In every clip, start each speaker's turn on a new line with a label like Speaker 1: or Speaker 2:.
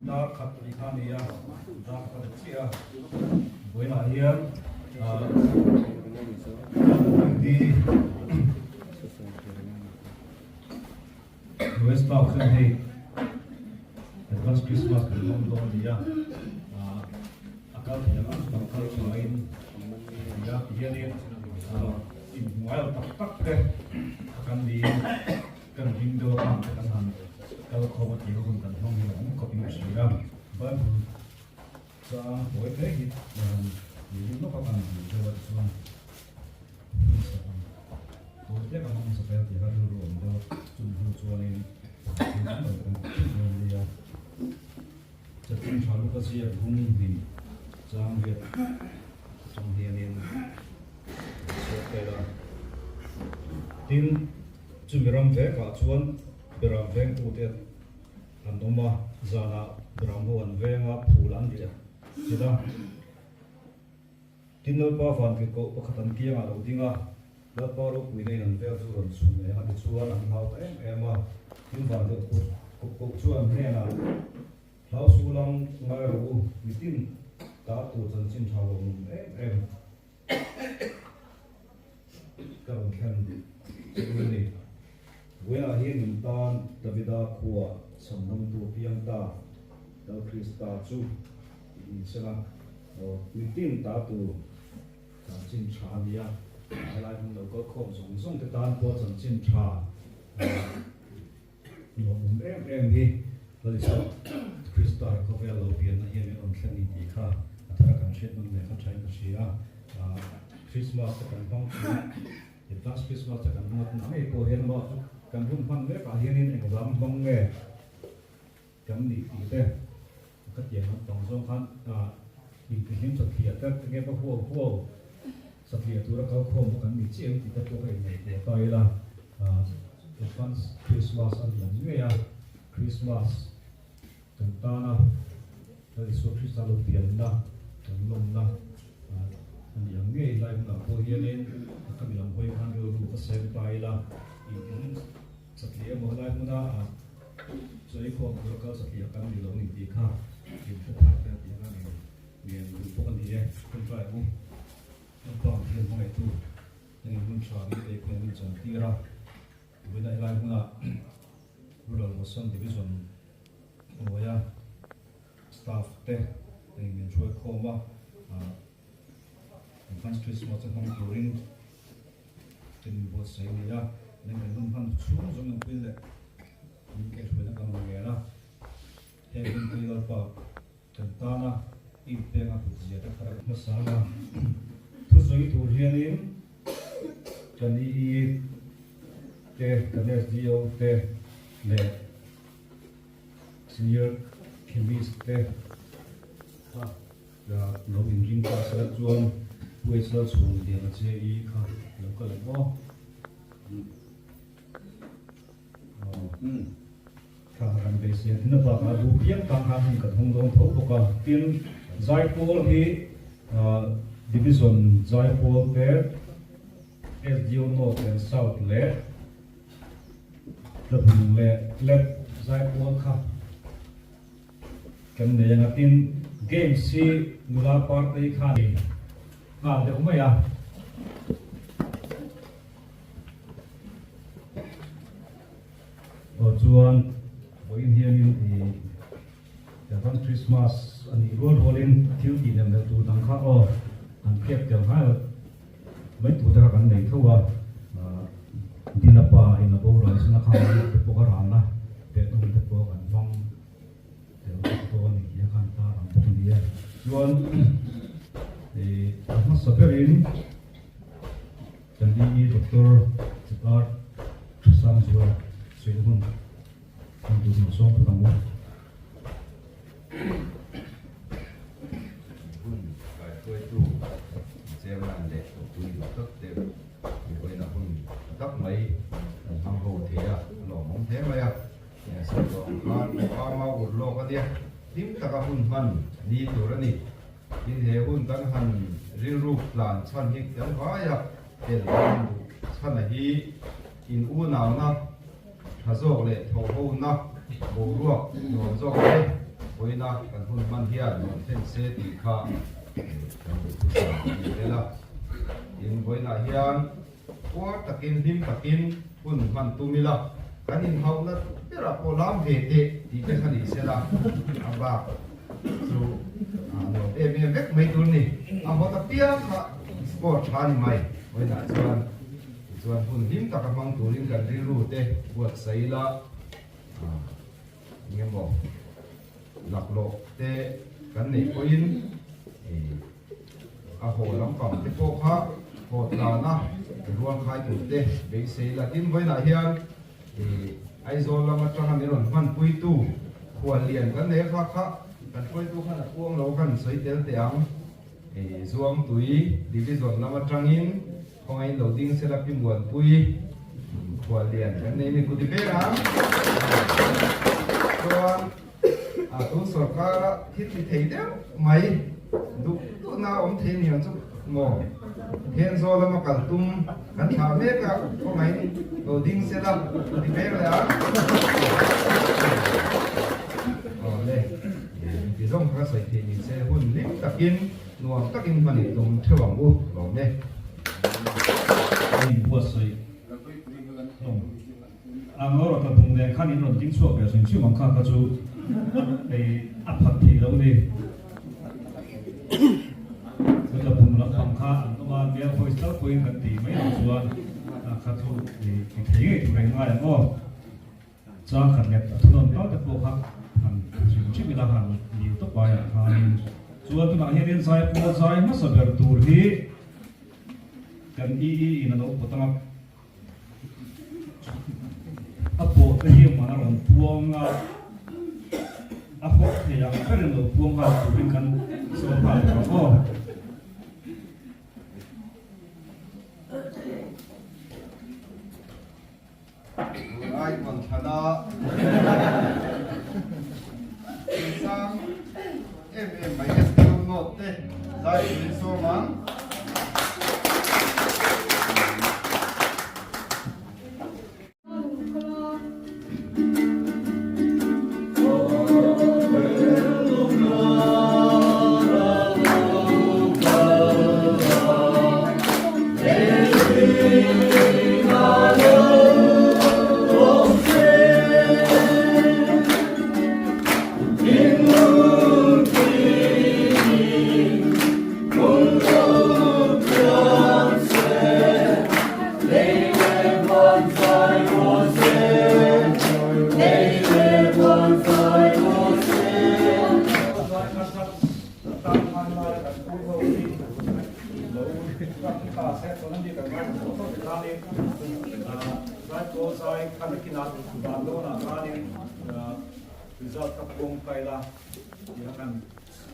Speaker 1: da Katholikania da Katholia buena hier di West Auckland hey advance Christmas belum dong dia akal yang bakal selain ya dia ni in wild tak deh akan di kan Indo kan kalau kau mati kau kan hong yang kau pindah Syria, baru sah boleh pergi dan ini no kapan jawab soalan. Boleh kan hong seperti hari dulu untuk jumpa soalan ini. Dia jadi selalu kasih hong ini, jangan dia ni seperti tin cumberam deh kacuan beram veng utet andoma zana bramon venga pulan dia sida tinol pa fan ke ko khatan kia ma lo dinga la pa ro pui nei nan vel chu ron su ne ha chu an hau ta em tin van do ko chu an ne na lau su lam ngai ro mitin ta tu chan chin thao lo em ka ron khan ni Wela hin tan Davida kuwa samnam tu piang ta dal Krista chu in sela mitin ta tu ta chin cha dia lai hung lo ko khom song song te tan po chan chin cha no em hi lo so Krista ko vel lo pian na hian on thlan ni ti kha athara kan shet man le kha thai ka sia Christmas kan pang advance Christmas kan ngot na me ko hen lo kan hung phang le ka hianin exam bang nge kan ni ti te ka tian tong song khan in ki him sa thia ta ke pa huo sa thia tu ra ka khom kan ni chiang ti ta to kai nei te tai la advance Christmas an yang nge ya Christmas kan ta na ta so Christa lo pian na kan lom na an yang nge lai na ko hianin ka bilang hoi khan ro ka sem tai la in Satria mulai muna jadi kau berkau satria kan di laut ini kah di tempat yang dia ni bukan dia kontra itu tempat yang mana itu yang pun cari ekonomi jantira benda lain muna rural Boston division ya staff teh yang mencuai koma advance Christmas yang touring tim buat saya ni ya nên mình phân xuống rồi mình quên lại những cái chuyện nó còn nghe đó theo mình quên rồi bảo chúng ta na ít tiền à tụi gì đó phải mất sáng à thu suy thu riêng in cho đi te cái này diêu te le senior chemist te là nó bình riêng qua sẽ chuông quay sơ xuống để nó chơi ý không nó có lẽ đó Kahan besi, ini bagai bukian kahan kat Hongkong tahu bukan tin Jaipur hi division Jaipur ter SDO North and South le, lebih le Jaipur kah, kemudian yang tin game si mula partai kali, ada umai ya. Chuan boin hianin advance Christmas ani rol rolin thil ti lem tu dang kha an khep tel ha mai tu da kan nei thowa dinapa ina bo ro sna kha te po ka ran na te tu te po kan bang te to ni ya kan ta ram po ni ya chuan mas saperin jadi doktor Cikar Sam Zua Suihun untuk masuk pertama.
Speaker 2: Pun kai tu zaman dek tu tak dek boleh nak pun tak mai hang ho thea lo mong the mai ya so kan mau lo ka dia tim ta ka hun man ni tu ra ni ni he hun kan han rin ru plan chan hi kan wa ya el chan hi in u na na hazok le tho ho na bo ruak no zo le với na cần hôn man hiền còn thêm xe tỉ kha trong cái sự này là in với na hiền quá takin him takin hôn man tu mi la cái in hậu là biết là cô làm về thì cái khăn đi xe là và dù em vết mấy tuần này họ ta tiếc là sporthan mày với na chuan hun him taka mang turin kan ri ru te buat sai la ngemo laklo te kan nei ko in a ho lam kam te ko kha ho ta na ruang khai tu te be sei la tin voi na hian ai zo lam atang ni ron man pui tu khwal lian kan nei kha kha kan pui tu khan a puang lo kan soi tel te ang zuam tui division lam atang in không ai đầu tiên sẽ là phim buồn vui của liền cái này mình cũng biết lắm còn tôi sợ cả thiết bị thấy đấy mày lúc nào ông thấy nhiều chút ngộ hiện giờ là mà cần tung cần thả biết cả không ai đầu tiên sẽ là thì biết là đây thì trong các sợi thì mình sẽ hôn lip đặc in nuông các in phần để dùng theo bằng u rồi đây
Speaker 1: buat saya, angor atau bungde kan ini ronting suap ya, sih mangka kaju, apa tiada ni, kita bungla mangka, antara dia poistal poin ganti, mai tujuan kaju tiada itu rengai angor, jangan kernet, tuan tahu tak boleh sih kita kan itu bayar kan, tujuan tu nak hirin saya pun saya masa berturhi kan ini nado potong apa yang mana orang buang apa yang keren lo buang tu kan sebab apa
Speaker 2: ai còn thana sang em mấy cái skill nốt thế đây mình số mang result kapung kaila dia kan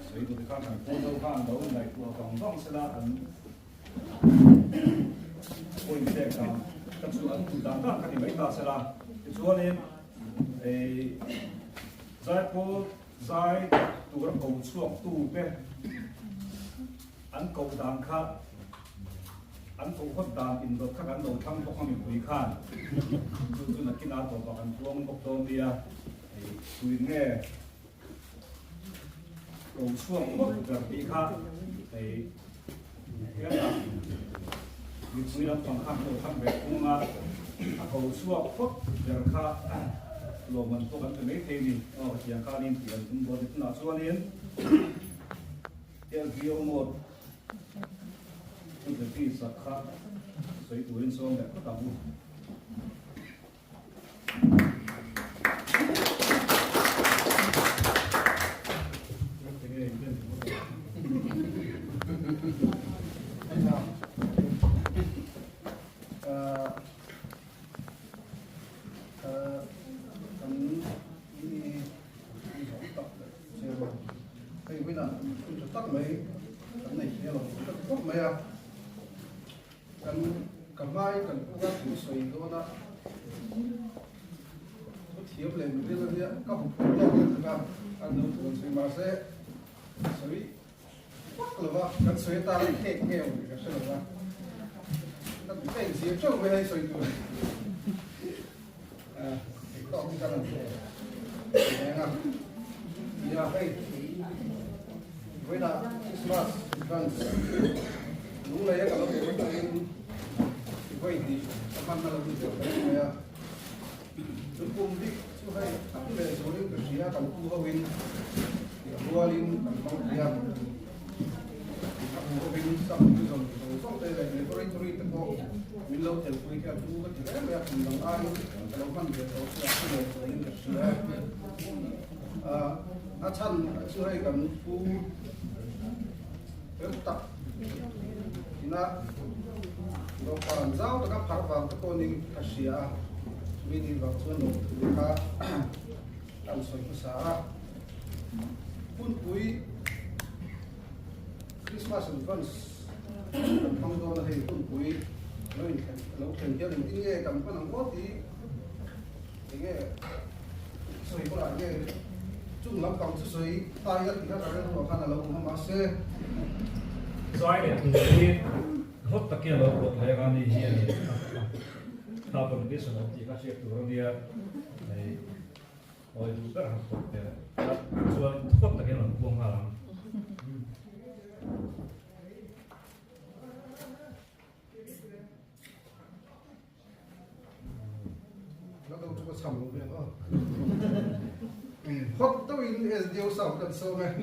Speaker 2: saya itu kan foto kan daun dari tua kongkong sila poin cek kan kecuali tentang kan ini kita sila kecuali saya pun saya turun kau suang tu pe an kau dangkat an kau hot dang in dot kan an dot thang kau kami beri kan tu nak kena tu bahkan tuang kau dia tui nghe cầu xuông mất được bị khát thì cái là việc suy luận bằng khăn đồ khăn về cung cầu xuông mất được khát rồi mình tôi vẫn phải mấy thêm đi chỉ là khăn nên chỉ là chúng tôi cũng là xuông lên tiền kia một chúng tôi đi sạch khát xây tuổi lên xuông để có tầm thiếu lên cái là các học sinh lo cái là anh đâu thường xuyên mà sẽ suy quắc là vậy cái suy ta lại hết nghèo cái suy là vậy cái gì cho về đây suy tuổi đó không cần là thế này
Speaker 3: na hey với là Christmas gần đúng là cái lúc của mình vậy thì các bạn là mình được cái này chúng cùng đi chú hay các cái số những cái gì cầm cua win cua linh cầm bóng tiền cua win xong cái dòng xong đây là cái tôi cái bộ mình lâu theo quy cái chú cái gì đấy mình làm ai lâu hơn việc đầu tiên là cái những cái gì chân chú hay cầm cua cái tập thì nó còn giáo cho các phát vào các con những cái gì mình đi vào chỗ nó thì cả làm soi cái xã phun cuối Christmas advance không có là thì phun cuối rồi lâu thành gia đình tiếng nghe cầm cái nòng cốt thì nghe soi có lại nghe chung lắm cầm soi tay thì nó ra nó khá là lâu mà sẽ
Speaker 1: Sai để thùng đi hốt tất cả lỗ bột lại gan đi hiện ta còn biết số thì các chiếc tủ đi này ôi đủ các hàng cột để xuân hốt tất cả lỗ buông hoa lắm
Speaker 3: nó đâu có sầm luôn vậy đó hốt tôi điều sầu cần sâu này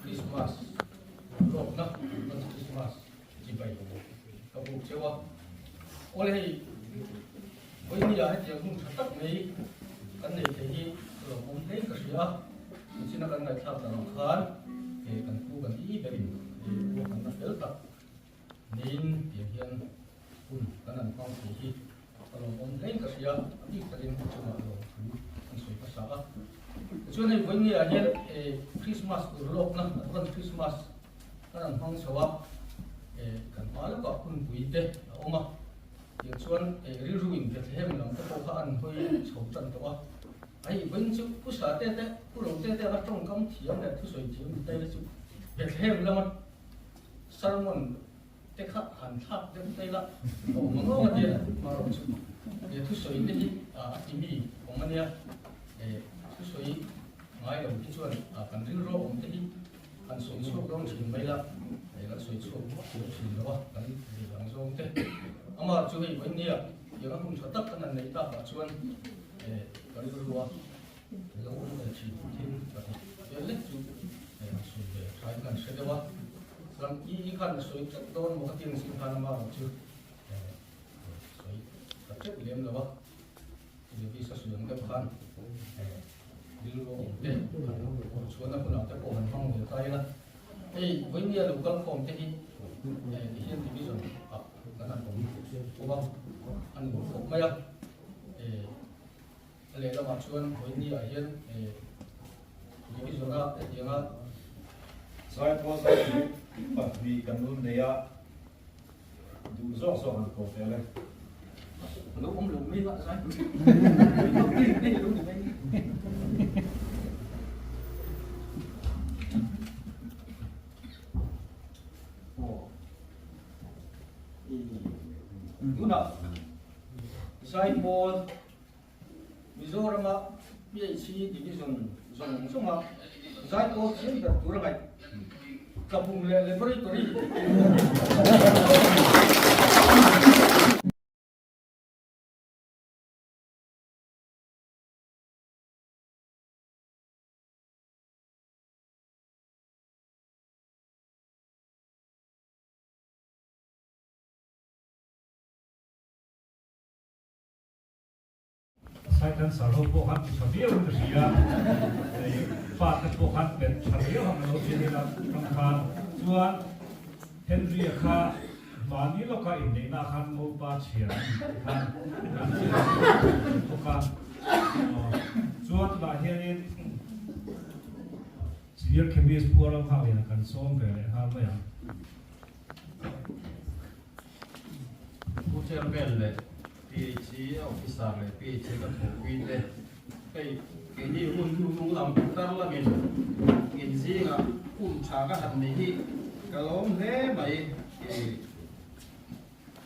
Speaker 4: Christmas, lộc na, Christmas, chỉ vậy thôi. Các cụ chơi qua, ôi này, với như là thì cũng tất mấy cái này thì là muốn thấy cái gì á, xin là cái này theo tầng khán, thì cần cụ cần ý về thì cụ cần nó phết tập, nên hiện hiện cũng cái này con thì kalau muốn thấy cái gì á, thì cái này cũng chưa là cái suy phát sáng. Cho nên với như là hiện Christmas lộc na, còn Christmas cái này không sao á. Kan ala ko kun puite oma ye chuan ri ruin te hem lam te ko kha an hoi chho chan to a ai wen chu ku sa te ku ro te a tong kam thiam le thu soi thiam te le chu be hem lam salmon te kha han thak te la o mo ma te ma ro chu ye thu soi te hi a imi ong ania thu soi ngai lo ti chuan kan ri ro ong te hi kan soi chu dong chin mai la cái suy số của chuyện đó cái gì bằng số thế, mà chú ý với nia, giờ nó không cho tất cả này ta bảo chuan, cái đó cái ông này chỉ thêm cái lết chú, suy về trái cần sẽ đâu rằng ý khăn suy chất đôn một cái tiền sinh hoạt mà bảo chứ, suy tập chất liếm đâu thì vì sao sử dụng cái khăn, đi luôn thế, chuan nó cũng làm cái bộ hình phong người tay đó. Với nia lục con phòng thế thì hiện thì bây giờ cái này cũng có ăn cũng mấy không lẽ là mặt chuan với nia hiện bây giờ là thì là
Speaker 1: sai po sai bắt vì cần luôn này á đủ rõ rõ hàng cột này
Speaker 4: lúc ông lục mi vậy sai Guna, sai po Mizoram PhD division zone suma sai po sih berkurang kapung laboratory
Speaker 1: sai kan sarho po han chabiya un ria fa kan po han pen chabiya han lo chini la kan khan chuan Henry kha mani lo ka in nei na khan mo pa chian khan ka chuan la hianin senior chemist pura kha ina kan som ve ha ma ya
Speaker 4: ผู้เชี่ยวชาญเลย PhD officer เลย PhD กับผู้วิจัยไปกินที่หุ่นหุ่นลำตั้งละเป็นกินซีก็หุ่นชาก็ทำในที่กระล้มเล่ไป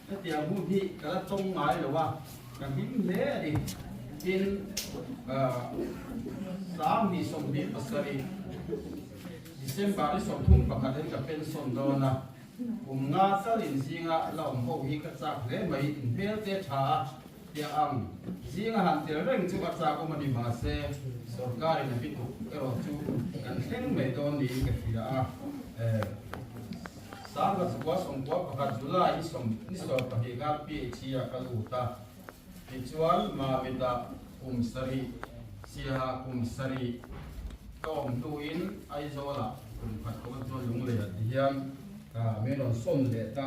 Speaker 4: ถ้าเตียงหุ่นที่กระจงไม้หรือว่ากันที่เล่ดิกินสามที่สมดีปัสสาวะดิเซมบาร์ที่สมทุ่งประกาศกับเป็นสมโดนนะผมงาสลินซีงาเราโมหิกษัตริย์เลยไม่อินเทลเตชาเตียอังซีงาหันเตียเร่งจุกษัตริย์ก็มันดีมาเซ่สุรการในพิจุเออจูกันเท่งไม่โดนดีกับที่ละสามกับสุวาสงฆ์ประกาศจุฬาอิสมนิสอบปฏิกาปีเชียกัลูตาพิจวนมาบิดาคุมสรีเสียคุมสรีก็อมตูอินไอโซล่าคุมขัดกับตัวลุงเลยที่ยังเมนอนส้มเด็ดตา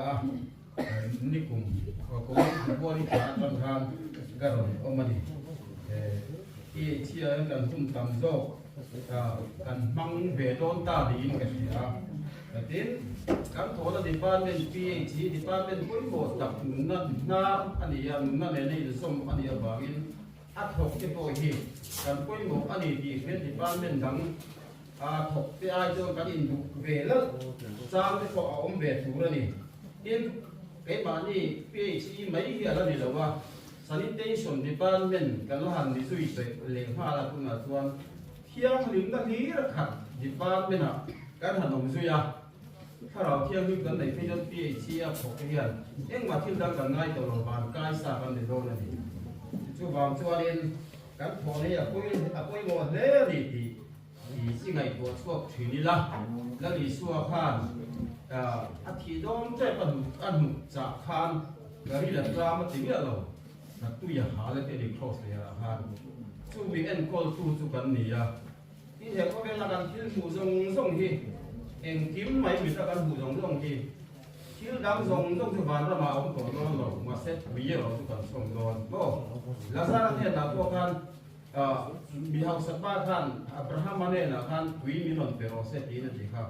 Speaker 4: นิคุมก็คงบัวนี่ขาดทางกระโดดออกมาดิที่เชียร์กันทุ่มตำโซ่กันมังเวดอนตาดีนกันที่แต่ทีกันโทษดิปาร์เป็นปีที่ดิปาร์เป็นคนโบตักนั่นน้าอันนี้ยังนั่นเนี่ยส้มอันนี้บากินอัดหกที่โปรยกันคนโบอันนี้ที่เป็นดิปาร์เป็นดังถกที่ไอ้เจ้ากันอินดูเวลจางที่เขาเอาเวถูแล้วนี่อินไอ้บ้านนี่พี่ชีไม่เหี้ยแล้วนี่หรอว่า sanitation department กันละหันนี่สุยสุยเลี้ยงผ้าละคุณอาส่วนเที่ยงหนึ่งนาทีละขัด department อ่ะการหันนมสุยอ่ะถ้าเราเที่ยงนึกกันในพี่จนพี่ชีอ่ะถกเหี้ยเอ็งมาที่ดังกันง่ายตลอดบ้านใกล้สากันในโดนนี่จู่บางส่วนนี้กันพอนี่อ่ะคุยหมดแล้วนี่ที่สิ่งไอ้ตัวช่วงถึงนี่ละแล้วนี่ช่วงผ่านอาทิตย์โดนใจปันอันหนุกจากผ่านแล้วนี่แหละรามาถึงแล้วนักตุยหาเลยที่เด็กครอสเลยผ่านจู่วีเอ็นคอลจู่กันนี่อ่ะที่เห็นก็เป็นละกันที่หูส่งที่เองกิ้มไม่มีละกันหูส่งที่ที่ดังส่งจู่บ้านเรามาเอาของเราหรอกมาเซ็ตวีเราจู่กันส่งโดนก็ลักษณะที่นักพวกกันมีเฮาสัตว์บ้านท่านอับราฮัมมาเนี่ยนะท่านคุยมีนนเปโรเซตีนั่นเองครับ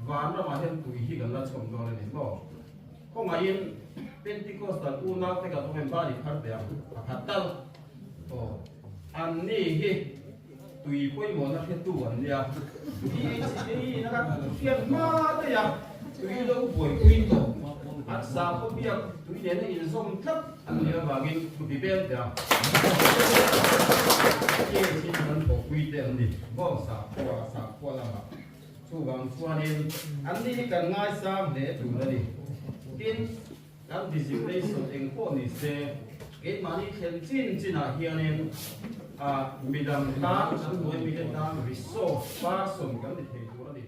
Speaker 4: วันเรามาเห็นคุยที่กันแล้วชมโดนนี่ก็มายินเป็นที่ก็สัตว์อูนักแต่ก็ต้องเป็นบ้านอีกครั้งเดียวพัดตั้งอันนี้ที่ตุยคุยหมดนะแค่ตัวอันเดียวที่นะครับเทียนมาแต่ยังตุยเราป่วยคุยตัวอัศาพเบียกตุยเด่นในอินสมทับอันนี้บางทีตุยเป็นเดียวที่มันบอกวิเดนนี่บ่สาพัวละมาสู้บางส่วนนี้อันนี้กันง่ายซ้ำเด็ดอยู่เลยกินแล้วดิสิเพลสเองพวกนี้เสียเกิดมานี่เห็นจินอาเฮียนี่มีดังตาฉันด้วยมีดังริโซฟาสมกันที่เห็นอยู่เลย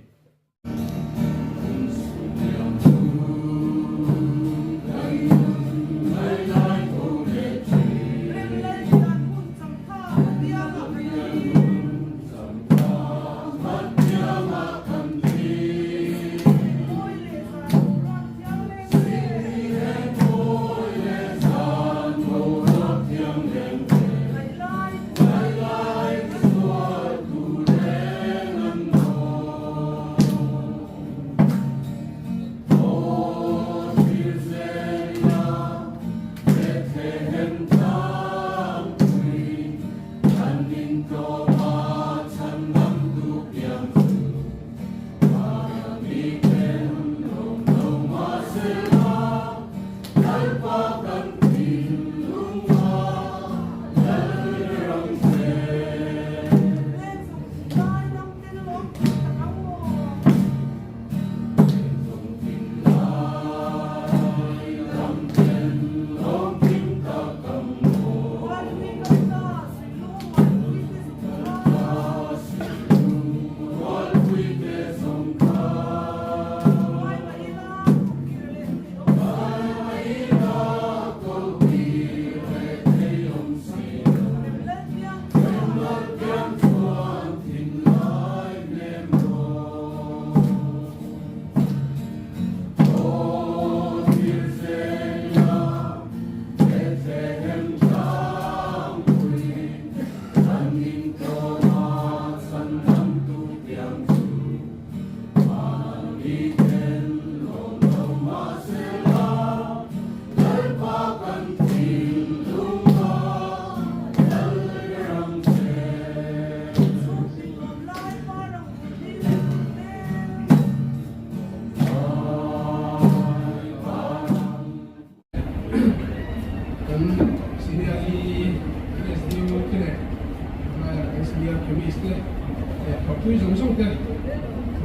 Speaker 5: tuy giống sông thế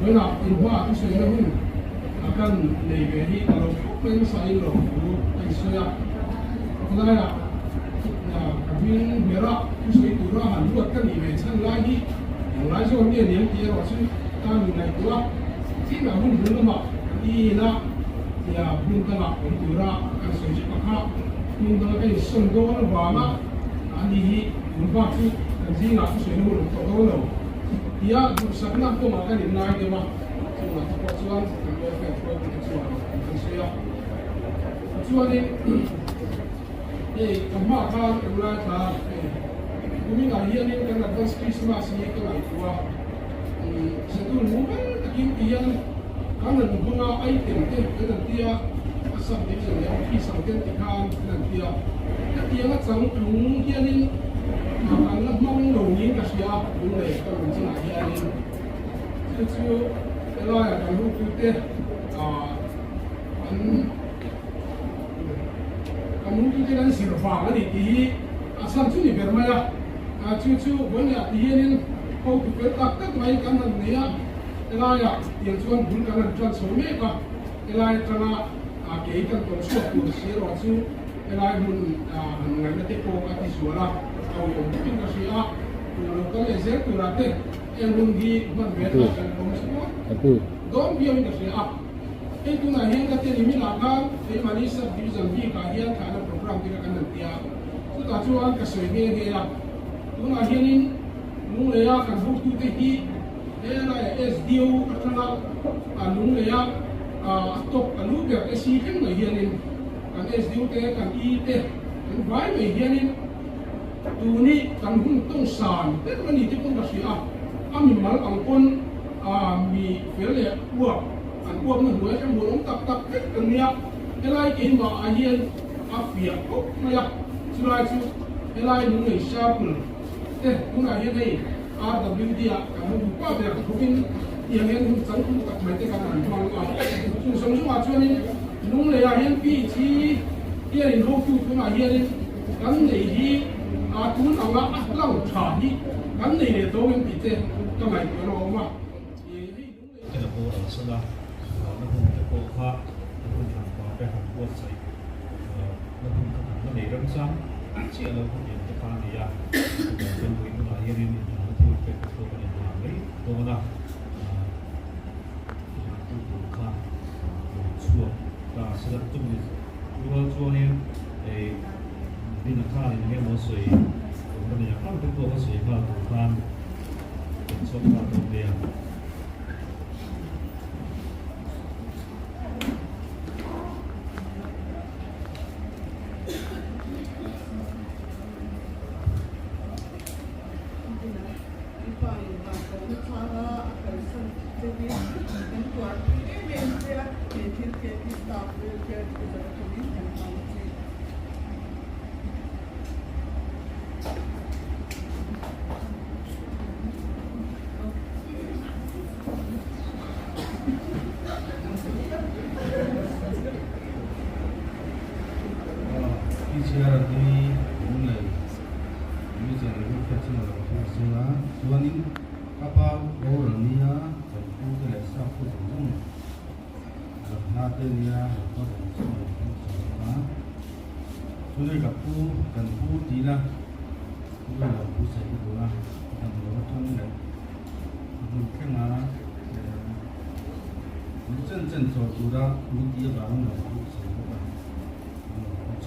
Speaker 5: với là in hoa cái sợi nó hung akan nei về hi alo men sai lo ai soya cái này là kabin mera cái sợi tu ra hàn luat kan ni về chân lai hi lai so dia niệm kia rồi chứ ta mình này tu khi mà hung hung mà đi na ya hung ta là hung tu ra cái sợi chỉ có ha hung ta cái sông đó nó vào mà anh đi hung ba chứ cái gì là cái sợi nó hung to đó rồi ya sắc na ko mà cái niệm lai kia mà chúng ta có chuan cái cái chuan cái sợi chuan đi cái mà ta cái lai ta kami nga hiyan yung kan advance Christmas niya ka lang kuha. Sa doon mo ba naging iyan kanan mga item din kanan tiya asam din sa yung isang din tikhan kanan tiya. At iyan at sang yung hiyanin ang mong longin na siya bulay kanan sa hiyanin. So elaya kan hukute kan hukute lang sirfa ni ti asam tu ni bermaya chú vấn đề tiền câu tục cái đặc tất mấy cái này nè cái này tiền chuan bún cái này chuan số mấy cái này cái là cái tổ chức của sĩ rồi chú cái này mình ngày nay tiếp tục cái số là câu dùng cái gì á cái này sẽ từ là thế em luôn đi mình biết là cái công số đó bây giờ cái gì á cái tu này hiện cái tiền mình làm cái mà đi sắp đi dần đi cái hiện cái program cái này tiền chúng ta chuan cái số cái là chúng ta hiện nung lệ kan hút tu cái gì là SDO atana nung lệ top anu cái cái gì cái người hiện kan SDO cái kan I cái kan vai người hiện tu ni kan hung tông sàn cái mà ni tiếp con cái gì mình mal ang con mi phải lệ uap an uap nó nuôi trong buồng tập cái nia cái này cái mà hiện phía cốc này chú lại chú cái này nung lệ sharp chúng ta hiện nay RWD kamu buka dia mungkin yang sangkut tak mereka kan mang chúng semua cho nên nung lệ hiện vị trí hiện hậu tu chúng ta hiện cái này thì chúng ta là lâu trả đi cái này để tôi mình bị thế cái này cái nó mà
Speaker 1: cái là bộ là sao đó nó không cái bộ khác nó không làm qua cái hàng quốc xây nó không nó để răng sáng chỉ là không nhìn cái pha này à bên ngoài nó là hiện nó thu cái số cái này làm đấy đó là cái bộ khác chua và sẽ là tung đi chua này đi nó khác thì nghe một sợi cái này không cái bộ cái sợi mà bộ khác số mà bộ này tôi gặp cô cần cô tí là cô là cô sẽ cô là cần cô trong này mình cái mà chân chân cho cô đó cô tí vào nó là cô sẽ cô là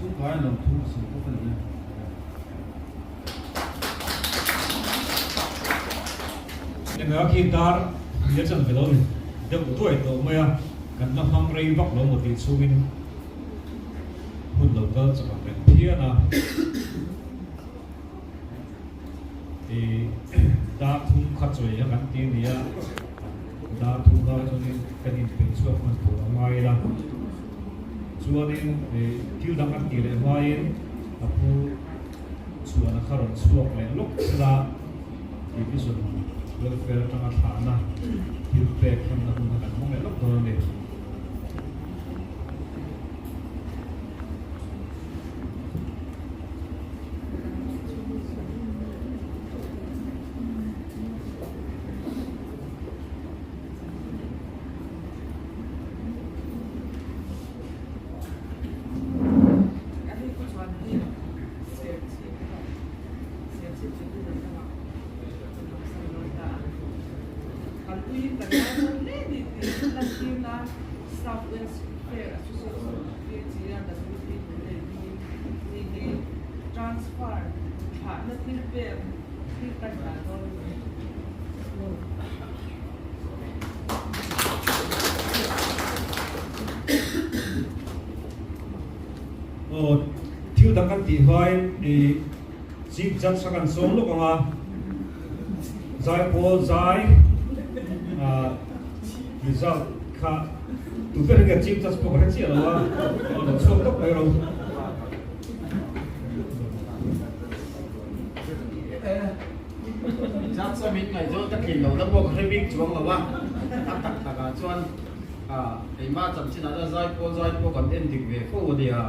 Speaker 1: chú gái là cô sẽ cô phần này nên là khi ta nhớ chân phải luôn được tuổi tổ mới à cần nó không rây vóc nó một tí số mình hôn đầu cơ cho bạn bên kia là thì đã thu khát rồi các bạn tiền thì đã thu ra cho nên cái gì cũng suốt mình phụ ngoài là cho nên thiếu đăng ăn tiền để ngoài là phụ suốt là khá là suốt này lúc ra thì cái số lúc về trong tháng là thiếu về không là không là không phải lúc đó này
Speaker 6: we can lady Latina Southwest Fair Association PTA that we need transfer partner Philippineที่ตั้งแต่ตอน
Speaker 1: thiếu đăng ký hỏi đi chip chặt sangกันsố lúc mà giải bố giải result khá tụi cái cái chip chặt bố cái gì là nó số tốc này rồi
Speaker 7: chắc sao mình ngày cho các hình đầu nó bộ cái big chuông là quá tắc tắc chuan cái mà chậm chỉ là giải bố còn em định về phố đi à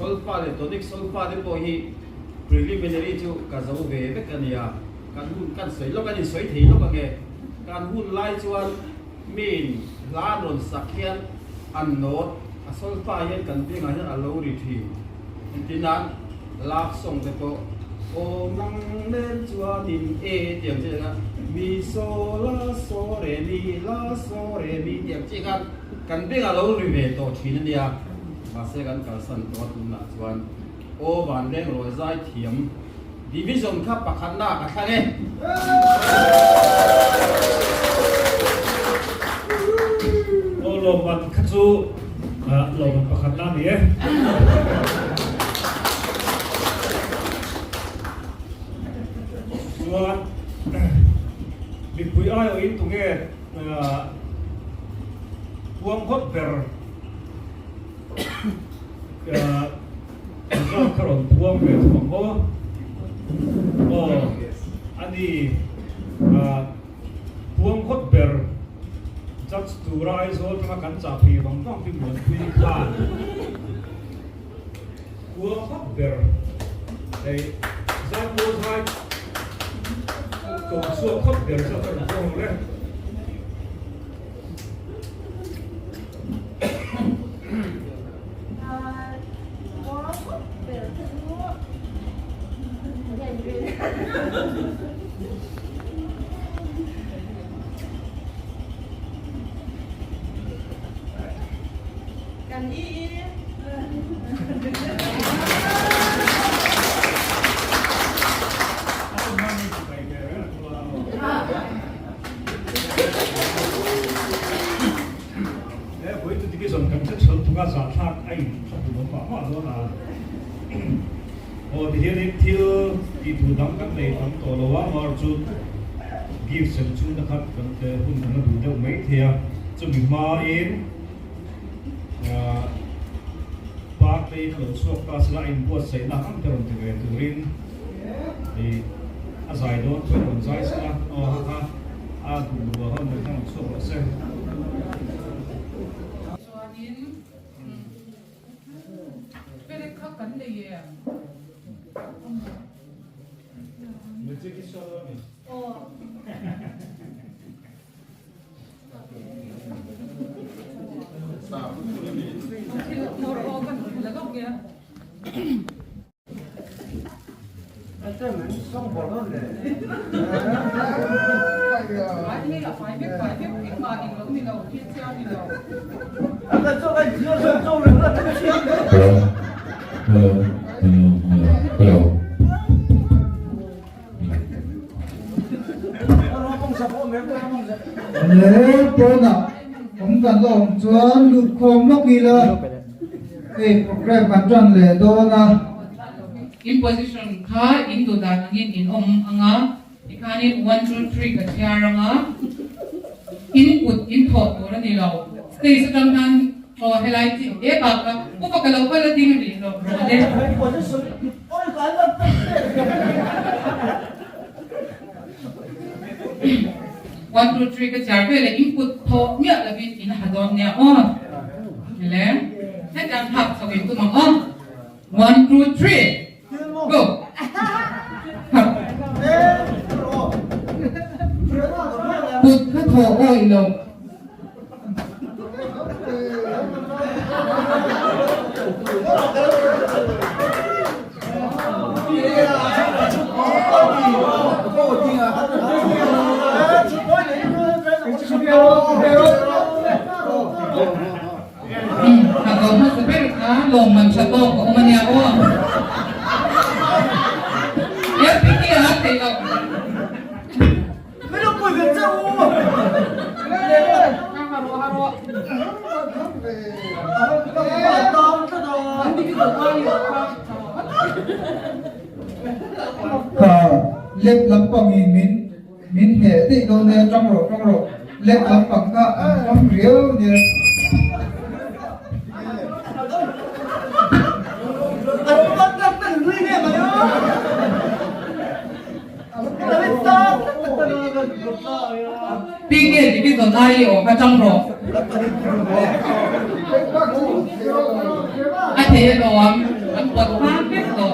Speaker 7: solfa le tonic solfa de po hi preliminary chu ka zo ve ve kan ya kan hun kan soi lo kan soi thei lo ka ge kan hun lai chuan min la ron sakhian an not a solfa yen kan tinga hian a lo ri thi tinan lak song te po o nang nen chuan in e tiam che ga mi so la so re mi tiam che kan tinga lo ri ve to thin nia mà sẽ gắn cả sân to tu na chuan ô van đen rồi giải thiểm division khắp bạc khăn na cả thang ấy
Speaker 1: ô lồng mặt khát chú lồng mặt bạc khăn na này chuan bị bụi ai ở in tụng nghe buông hốt verก็ขลุ่มพวงเป็นของเขาอันนี้พวงคดเบอร์จัดตัวไรโซ่ทำกันจับปีบางต้องเป็นเหมือนคุยกันพวงคดเบอร์ไอ้จัดตัวไรตัวส่วนคดเบอร์จะเป็นพวงเลย
Speaker 6: กันอี
Speaker 1: với tôi cái dòng cảm chất sống chúng ta giả thác anh tụi nó bảo hoa đó là thì hiện nay thiếu thì tụi đóng các này đóng tổ lô á mà chút ghi sân chung đã khát cần tới hôn thằng nó đủ đâu mấy thì cho mình mà in bác đây nó suốt cả sự là in buat xây na không thể làm được từ rin thì giải đó tôi còn giải sẽ ha đủ hơn người ta suốt là xem
Speaker 3: xong bỏ nó để
Speaker 8: lễ bố nọ cũng cần lòng chuan lục khom lóc đi là cái program bản chân lễ đó là
Speaker 9: imposition kha into da ngin in anga ikhanin 1 2 3 ka chiaranga input in thought to ni lo stay sa kan highlight e ka ko ka lo pa la ding ni lo ro de 1 2 3 ka chiar pe le input tho mya la bin in hadon nya le ha jam hap so in tu ma 1 2 3 go. Put cái thổ oi lo. chato ko umani ako. Ya piki ha te lo.
Speaker 3: Pero puede ser
Speaker 8: lep lampang min he ti do ne trong ro lep lampang ka trong riêu ne
Speaker 9: Piki di to nai o ka trong ro. A te lo am pot pa pe to.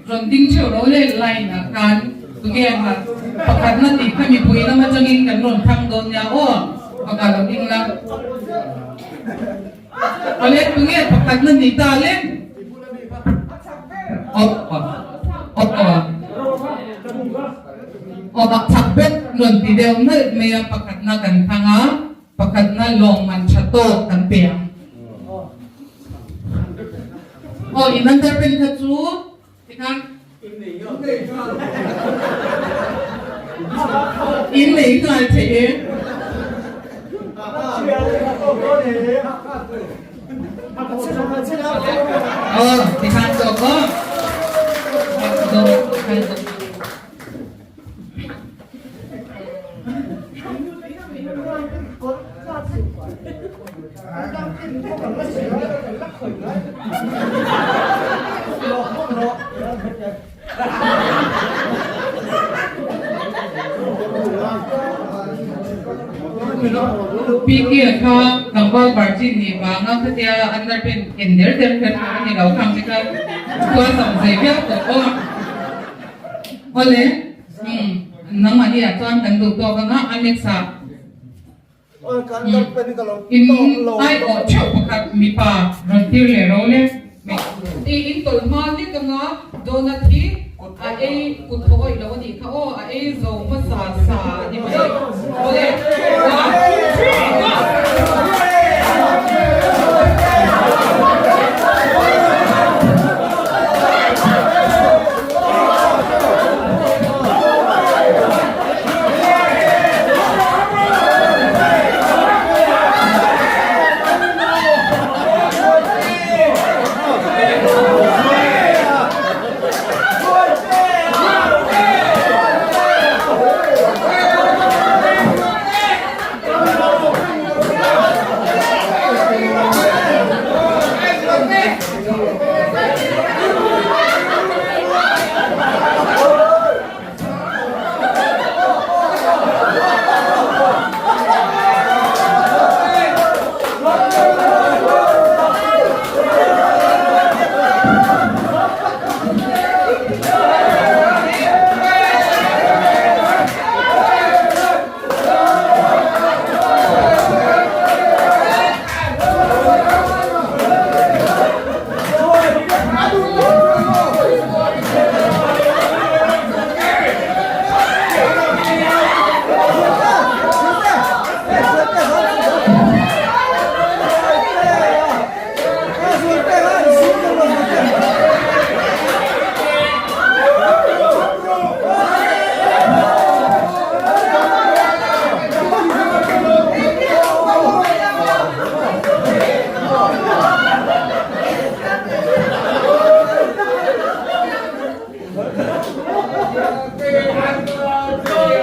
Speaker 9: Rồi tinh chiều đó lên lại là can tụi em là hoặc là nó thì phải bị bùi nó mà cho nên cái nồi thăng đồn nhà ô hoặc là nó tinh là ở lên tụi em hoặc là nó thì ta lên bạc thạch bên luận thì đều nơi mày bạc thạch na cần thăng á bạc thạch na lòng man chato cần bèn inan terpen ka chú thì kan in lý ngài thế thì kan cho có Pikir ka gambar barjin ni ba nga kaya underpin ender del kan ni law kam ka ko sam sai bia to ko ole nang mani ya tuan kan du to ka nga Alexa in ai o chau pakat mi pa rantir le role me in tol ma ni ka nga donut hi a ei kut ho i lo ni ka o a ei zo ma sa ni ma ole
Speaker 3: Hãy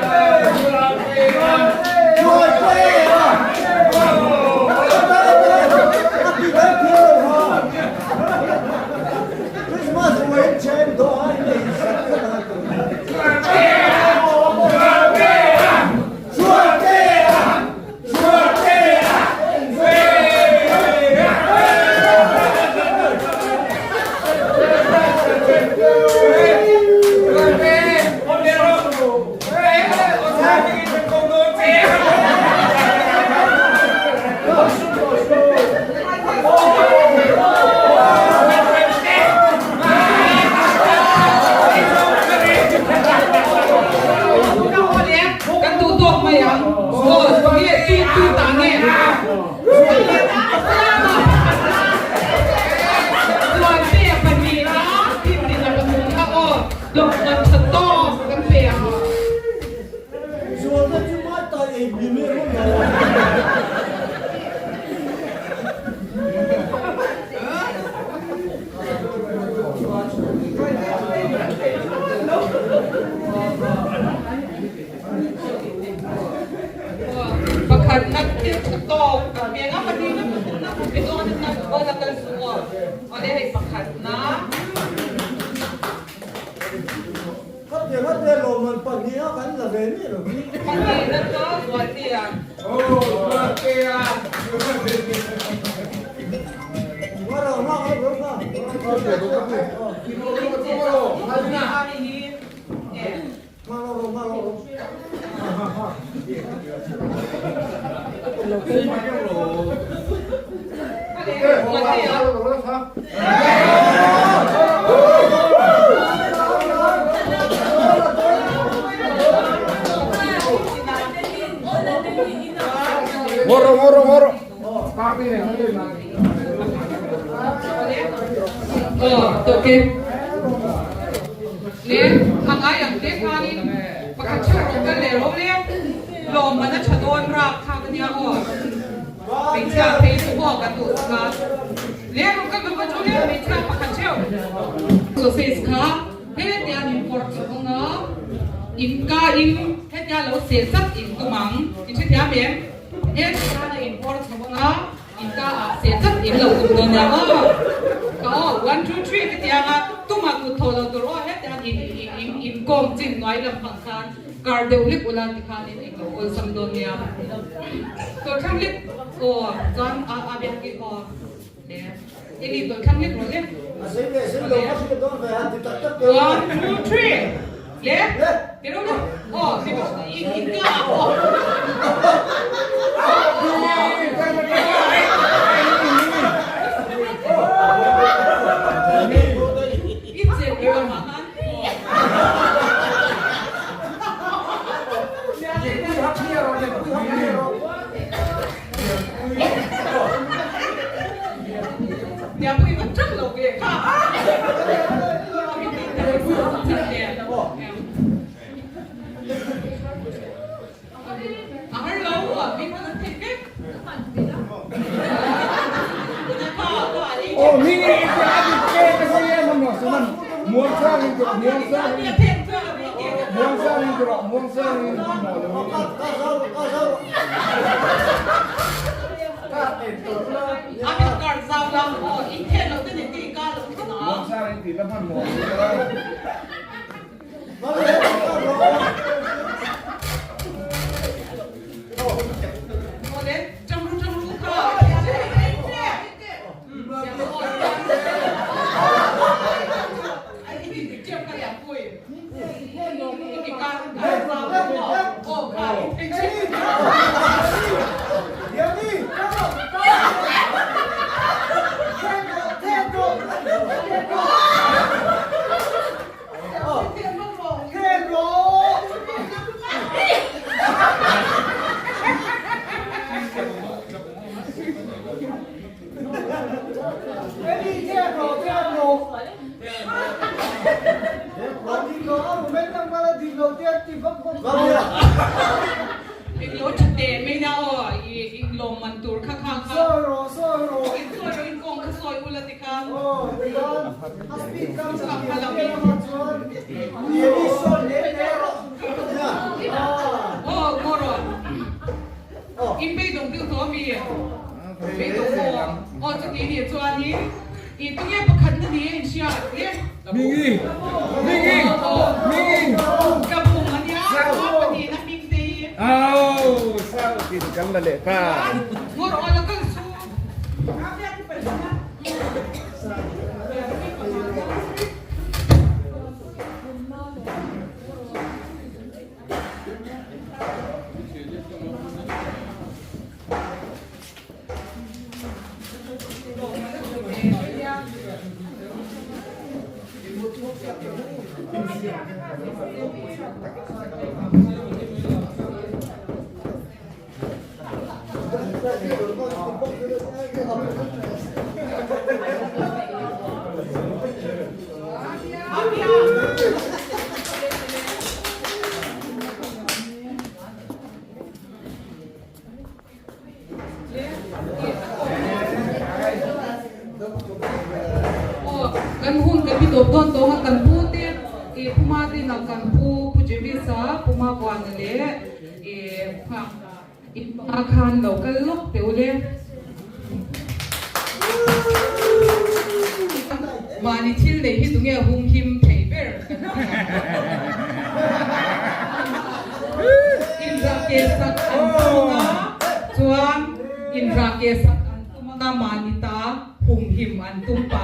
Speaker 3: subscribe cho kênh Ghiền Mì Gõ để không bỏ lỡ những video hấp dẫn.
Speaker 9: in bay dong bil to mi bay dong ko o chu ti ni chuan in i tu ye pakhat na ni in sia ye
Speaker 4: Mingi
Speaker 9: ka bu man ya pa ni na ming te
Speaker 4: Au sao thì cắn là lệ pa
Speaker 9: ngor o la kan su kan hun kan bidop don to kan pu te e puma te na kan pu jebi sa puma kwan le e pha in pa khan lo kal lok te ule mani thil le hi tunge hum him thei ber in ra ke sak an tunga chuan in ra ke sak an tunga manita hum him an tum pa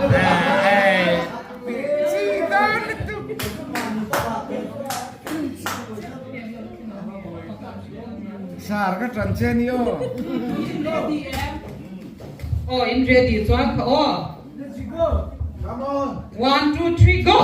Speaker 4: Sar ka tran chen yo
Speaker 9: oh in ready chuan kha oh
Speaker 3: Come on.
Speaker 9: 1 2 3 go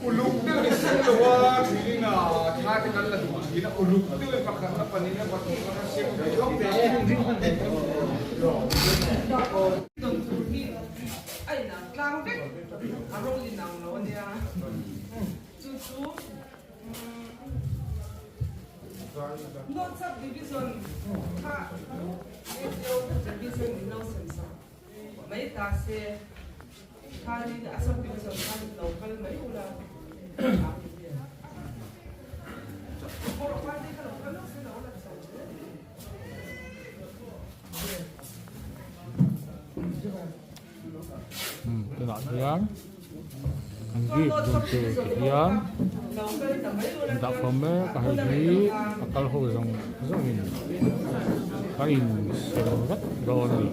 Speaker 3: Uluk tu ni semua sini na, kita kan lah sini na uluk tu pakai apa ni na pakai apa sih?
Speaker 6: Ay na, lang bek. Arong linang no niya. Susu. Not subdivision. Ha. Ito subdivision ni Nelson sa. May tase. Kali na subdivision kali local may ula. Puro pati ka local na sila ula sa.
Speaker 10: Tidak siang, anggi buntu siang, tidak kome kahiji akal ho yang zongin, kain serat doni.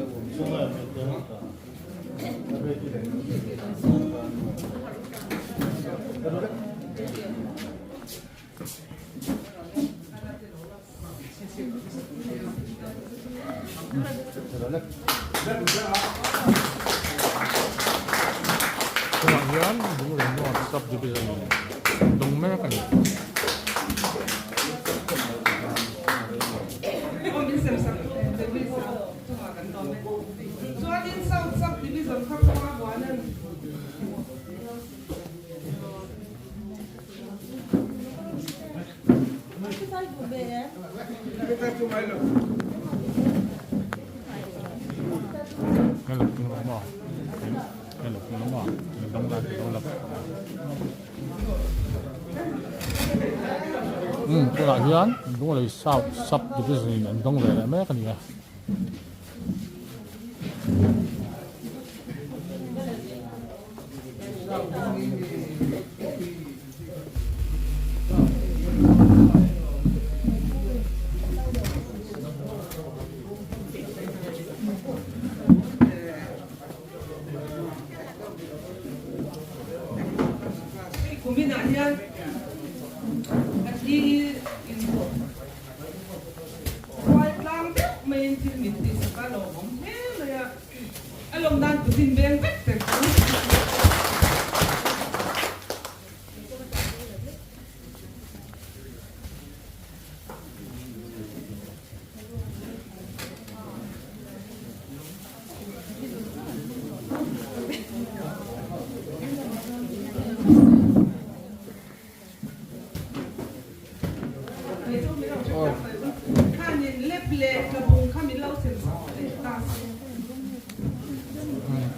Speaker 10: Kemudian dulu subdivision dongme kan.
Speaker 6: So I did some subdivision from one
Speaker 10: Cái lực nó bỏ cái lực nó bỏ mình đóng ra thì nó lập cái là hiến đúng là sao sắp thì cái gì mình đóng về lại mấy cái này
Speaker 6: Kuminanya di info white lang main til minti sa kalo hele ya along dan putin beng vekte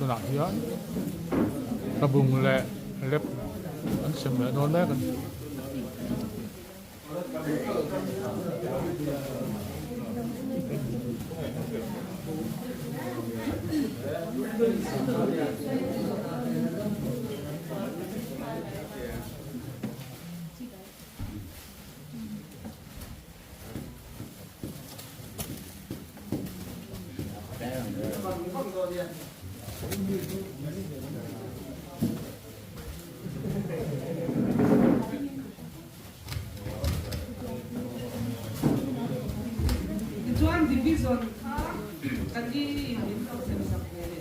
Speaker 10: tôi làm hiến ta bùng lẹ lép anh xem lại nó nét
Speaker 6: Tuan division tadi minta sebesar ini.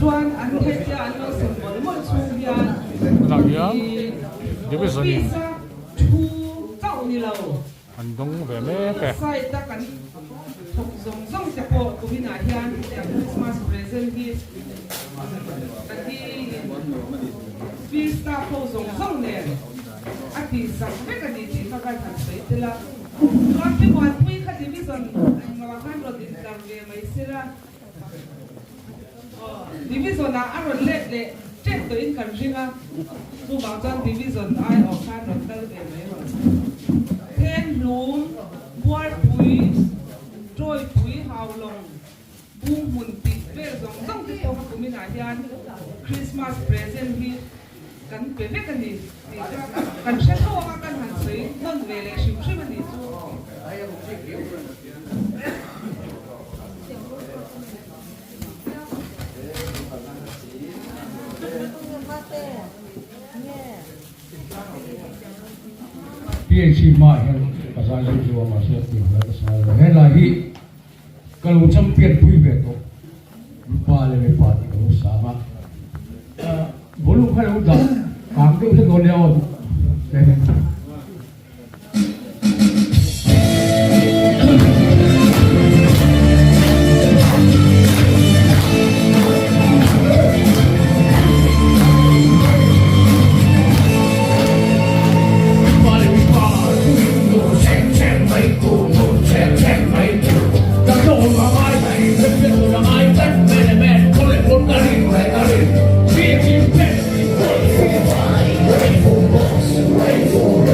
Speaker 6: Tuan anu kerja anu sembol mau sugian.
Speaker 10: làm hiến division
Speaker 6: Chu kau ni lau.
Speaker 10: anh đóng về mấy cái
Speaker 6: Sai ta kan thok zong zong te po ko bina hian Christmas present hi. Tadi Vista po zong zong ne. Ati sa me ka di ti ka kan sai tela. Tuan pi buat pui ka division ngawakan ro di dar ve mai sira. Division na aro let le check to in kan jinga. Bu bang chan division ai of kan ro dal ve mai ro. Ken lum buat pui trôi pui hào long bung mun ti ver zong zong ti to ko mi na hian Christmas present hi kan pe ve kan ni kan she to ka kan han sei non ve le shim shim ni chu
Speaker 11: PhD mai hen pasal ju ma se ti ha pasal he la hi kalau champion pui ve to pa le me pa ti ko sa ma bolu khai u da kam ke se go le o de
Speaker 12: Wait for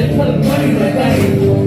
Speaker 5: Hãy subscribe cho kênh Ghiền Mì Gõ để không bỏ lỡ